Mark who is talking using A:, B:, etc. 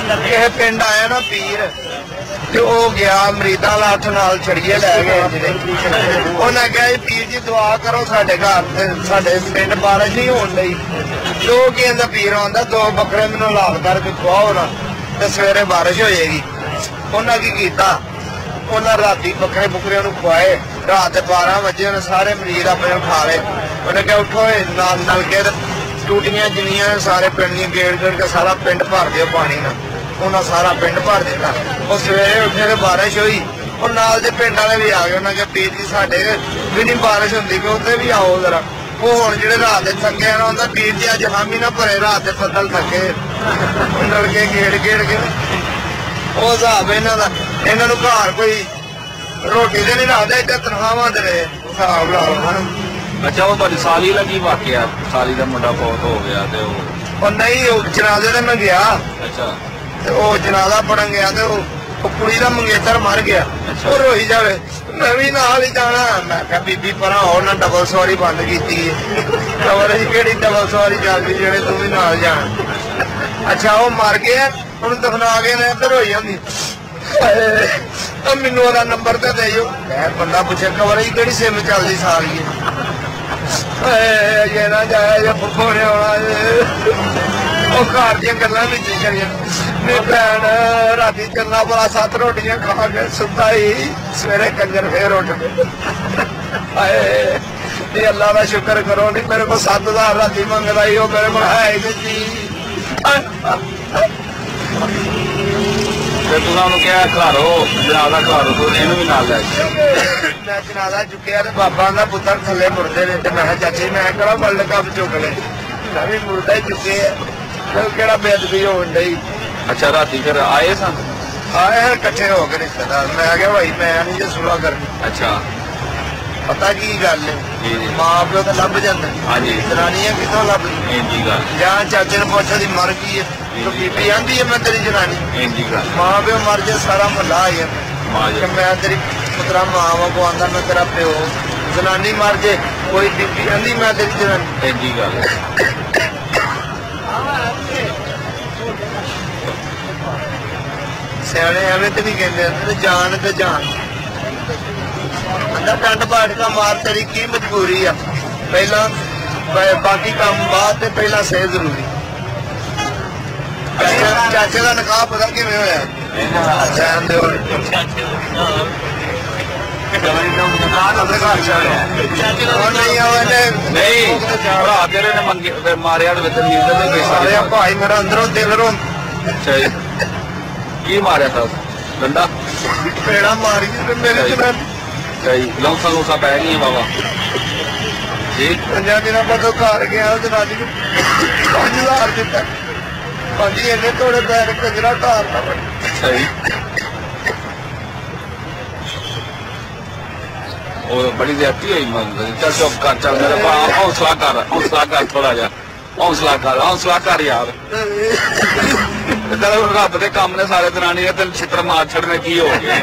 A: ਕਿਸੇ ਪਿੰਡ ਆਇਆ ਨਾ ਪੀਰ ਤੇ ਉਹ ਗਿਆ ਮਰੀਦਾਂ ਦਾ ਹੱਥ ਨਾਲ ਛੜੀਏ ਲੈ ਗਏ ਜਿਹੜੇ ਉਹਨਾਂ ਕਿਹਾ ਪੀਰ ਜੀ ਦੁਆ ਕਰੋ ਸਾਡੇ ਘਰ ਤੇ ਸਾਡੇ ਪਿੰਡ ਬਾਰਿਸ਼ ਨਹੀਂ ਹੋਣ ਲਈ। ਦੋ ਕਹਿੰਦਾ ਪੀਰ ਆਉਂਦਾ 2 ਬੱਕਰੇ ਮੈਨੂੰ ਲਾਲ ਕਰਕੇ ਖਵਾਓ ਨਾ ਤੇ ਸਵੇਰੇ ਬਾਰਿਸ਼ ਹੋ ਜਾਏਗੀ। ਉਹਨਾਂ ਕੀ ਕੀਤਾ, ਉਹਨਾਂ ਰਾਤੀ ਬੱਕਰੇ ਬੁਕਰਿਆਂ ਨੂੰ ਖਵਾਏ। ਰਾਤ ਦੇ 12 ਵਜੇ ਉਹਨੇ ਸਾਰੇ ਮਰੀਜ਼ ਆਪਣੇ ਉਠਾ ਲਏ। ਉਹਨੇ ਕਿਹਾ ਉੱਠੋ ਨਾਲ ਨਲਕੇ ਟੂਟੀਆਂ ਜਿੰਨੀਆਂ ਸਾਰੇ ਪਿੰਡ ਦੀਆਂ ਗੇੜ ਕੇ ਸਾਰਾ ਪਿੰਡ ਭਰ ਦਿਓ ਪਾਣੀ ਨਾਲ। ਉਹਨਾਂ ਸਾਰਾ ਪਿੰਡ ਭਰ ਦਿੱਤਾ। ਉਹ ਸਵੇਰੇ ਉੱਠੇ ਤੇ ਬਾਰਿਸ਼ ਹੋਈ। ਉਹ ਨਾਲ ਦੇ ਪਿੰਡ ਵਾਲੇ ਵੀ ਆ ਗਏ। ਉਹਨਾਂ ਕਿਹਾ ਪੀਰ ਜੀ ਸਾਡੇ ਵੀ ਨਹੀਂ ਬਾਰਿਸ਼ ਹੁੰਦੀ ਕਿ ਉੱਥੇ ਵੀ ਆਓ ਜਰਾ। ਉਹ ਹੁਣ ਜਿਹੜੇ ਰਾਤ ਦੇ ਥੱਕੇ ਨਾ ਹੁੰਦਾ ਪੀਰ ਜੀ ਅੱਜ ਹਾਮੀ ਨਾ ਭਰੇ ਰਾਤ ਦੇ ਬੱਦਲ ਥੱਕੇ ਨਲਕੇ ਗੇੜ ਕੇ ਉਹ ਹਿਸਾਬ ਇਹਨਾਂ ਦਾ। ਇਹਨਾਂ ਨੂੰ ਘਰ ਕੋਈ ਰੋਟੀ ਤੇ ਨਹੀਂ ਰੱਖਦੇ ਇੱਥੇ ਤਨਖਾਹਾਂ ਦੇ ਰਹੇ ਹਿਸਾਬ ਲਾ ਲਓ।
B: ਅੱਛਾ ਉਹ ਤੁਹਾਡੀ ਸਾਲੀ ਦਾ ਕੀ ਵਾਕਿਆ? ਸਾਲੀ ਦਾ ਮੁੰਡਾ ਬਹੁਤ ਹੋ ਗਿਆ ਤੇ
A: ਉਹ ਨਹੀਂ ਉਹ ਜਨਾਜ਼ੇ ਤੇ ਮੈਂ ਗਿਆ।
B: ਅੱਛਾ
A: ਤੇ ਉਹ ਜਨਾਜ਼ਾ ਪੜਨ ਗਿਆ ਤੇ ਉਹ ਕੁੜੀ ਦਾ ਮੰਗੇਤਰ ਮਰ ਗਿਆ। ਉਹ ਰੋਈ ਜਾਵੇ ਮੈਂ ਵੀ ਨਾਲ ਹੀ ਜਾਣਾ। ਮੈਂ ਕਿਹਾ ਬੀਬੀ ਪਰਾਂ ਹੋਰ ਨਾ ਡਬਲ ਸਵਾਰੀ ਬੰਦ ਕੀਤੀ ਹੈ। ਖਬਰ ਹੀ ਕਿਹੜੀ ਡਬਲ ਸਵਾਰੀ ਚੱਲਦੀ ਜਿਹੜੇ ਤੂੰ ਵੀ ਨਾਲ ਜਾਣਾ। ਅੱਛਾ ਉਹ ਮਰ ਗਿਆ ਉਹਨੂੰ ਦਫਨਾ ਕੇ ਨੇ ਤੇ ਰੋਈ ਜਾਂਦੀ ਮੈਨੂੰ ਉਹਦਾ ਨੰਬਰ ਤੇ ਦਿਓ। ਮੈਂ ਬੰਦਾ ਪੁੱਛੇ ਖਬਰ ਹੀ ਕਿਹੜੀ ਸਿਮ ਚੱਲਦੀ ਸਾਰੀ ਇਹ ਨਾ ਜਾਇਆ ਜਾਂ ਫੁੱਫੋ ਨੇ ਆਉਣਾ। ਉਹ ਘਰ ਦੀਆਂ ਗੱਲਾਂ ਵਿੱਚ ਚਲੀਆਂ ਨਹੀਂ ਭੈਣ ਰਾਤੀ ਚੱਲਣਾ ਬੜਾ 7 ਰੋਟੀਆਂ ਖਾ ਕੇ ਸੁੱਤਾ ਹੀ ਸਵੇਰੇ ਕੰਜਰ ਫੇਰ ਉੱਠ ਗਏ। ਹਾਏ ਇਹ ਅੱਲਾ ਦਾ ਸ਼ੁਕਰ ਕਰੋ ਨਹੀਂ ਮੇਰੇ ਕੋਲ 7000 ਰਾਤੀ ਮੰਗਦਾ ਹੀ ਉਹ ਮੇਰੇ ਕੋਲ ਹੈ ਹੀ ਨਹੀਂ।
B: ਤੁਸੀਂ ਉਹਨੂੰ ਕਿਹਾ ਘਰੋ ਜਨਾਜ਼ਾ ਘਰੋ ਤੂੰ ਇਹਨੂੰ ਵੀ ਨਾਲ ਲੈ
A: ਮੈਂ ਜਨਾਜ਼ਾ ਚੁੱਕਿਆ ਤੇ ਬਾਬਾ ਦਾ ਪੁੱਤਰ ਥੱਲੇ ਮੁਰਦੇ ਨੇ ਤੇ ਮੈਂ ਕਿਹਾ ਚਾਚੀ ਮੈਂ ਕਿਹੜਾ ਵਰਲਡ ਕੱਪ ਚੁੱਕ ਲੈ ਮੈਂ ਵੀ ਮੁਰਦਾ ਹੀ ਚੁੱਕੇ ਆ ਕਿਹੜਾ ਬੇਅਦਬੀ ਹੋਣ ਡਈ।
B: ਅੱਛਾ ਰਾਤੀ ਫਿਰ ਆਏ ਸਨ?
A: ਆਏ ਇਕੱਠੇ ਹੋ ਕੇ ਰਿਸ਼ਤੇਦਾਰ। ਮੈਂ ਕਿਹਾ ਭਾਈ ਮੈਂ ਨਹੀਂ ਜੇ ਸੁਲਾ ਕਰਨੀ।
B: ਅੱਛਾ
A: ਪਤਾ ਕੀ ਗੱਲ ਹੈ ਮਾਂ ਪਿਓ ਤਾਂ ਲੱਭ ਜਾਂਦਾ।
B: ਹਾਂਜੀ
A: ਜਨਾਨੀਆਂ ਕਿੱਥੋਂ ਲੱਭ
B: ਇੰਜੀ ਗੱਲ
A: ਜਾਂ ਚਾਚੇ ਨੂੰ ਪੁੱਛ ਦੀ ਮਰ ਗਈ ਹੈ ਬੀਬੀ ਆਂਦੀ ਹੈ ਮੈਂ ਤੇਰੀ ਜਨਾਨੀ।
B: ਇੰਜੀ ਗੱਲ
A: ਮਾਂ ਪਿਓ ਮਰ ਜੇ ਸਾਰਾ ਮਹੱਲਾ ਆ ਜਾਂਦਾ। ਮੈਂ ਤੇਰੀ ਪੁੱਤਰਾ ਮਾਂ ਕੋ ਆਂਦਾ ਮੈਂ ਤੇਰਾ ਪਿਓ। ਜਨਾਨੀ ਮਰ ਜੇ ਕੋਈ ਬੀਬੀ ਆਂਦੀ ਮੈਂ ਤੇਰੀ ਜਨਾਨੀ।
B: ਇੰਜੀ ਗੱਲ
A: ਸਿਆਣੇ ਐਵੇਂ ਤੇ ਨਹੀਂ ਕਹਿੰਦੇ ਜਾਨ ਤੇ ਜਾਨ ਅੰਦਰ ਟੰਡ ਪਾੜ ਦਾ ਮਾਰ ਤੇਰੀ ਕੀ ਮਜਬੂਰੀ ਆ। ਪਹਿਲਾਂ ਬਾਕੀ ਕੰਮ ਬਾਅਦ ਤੇ ਪਹਿਲਾਂ ਸਹਿ ਜ਼ਰੂਰੀ। ਚਾਚੇ ਦਾ ਨਿਕਾਹ ਪਤਾ ਕਿਵੇਂ ਹੋਇਆ? ਸਹਿਣ ਦੇ
B: ਨਹੀਂ ਭਰਾ ਤੇਰੇ ਨੇ ਮੰਗੇ ਮਾਰਿਆ
A: ਸਾਰੇ ਭਾਈ ਮੇਰਾ ਅੰਦਰੋਂ ਦਿਲ ਰੋਂ।
B: ਅੱਛਾ ਜੀ ਕੀ ਮਾਰਿਆ ਤਾ? ਡੰਡਾ
A: ਪੇੜਾ ਮਾਰੀ ਮੇਰੇ ਚ
B: ਸਹੀ ਲੌਂਸਾ ਪੈ ਗਈਆਂ ਬਾਬਾ ਜੀ।
A: 5 ਦਿਨਾਂ ਬਾਅਦ ਘਰ ਗਿਆ ਜਨਾਨੀ ਨੂੰ 5000 ਦਿੱਤਾ। ਭਾਜੀ ਇਹਨੇ ਥੋੜੇ ਪੈਰ ਕੰਜਰਾ ਘਰ ਨਾ ਬਣ।
B: ਸਹੀ ਉਹ ਬੜੀ ਜ਼ਿਆਦਤੀ ਹੋਈ ਮੰਗ। ਚੱਲ ਚੁੱਪ ਕਰ ਚੱਲ ਮੇਰੇ ਪਾ ਹੌਸਲਾ ਕਰ ਥੋੜਾ ਜਿਹਾ ਹੌਸਲਾ ਕਰ ਯਾਰ। ਰੱਬ ਦੇ ਕੰਮ ਨੇ ਸਾਰੇ ਦਰਾਨੀ ਨੇ ਤੈਨੂੰ ਛਿੱਤਰ ਮਾਰ ਛੱਡਣੇ ਕੀ ਹੋ ਗਏ।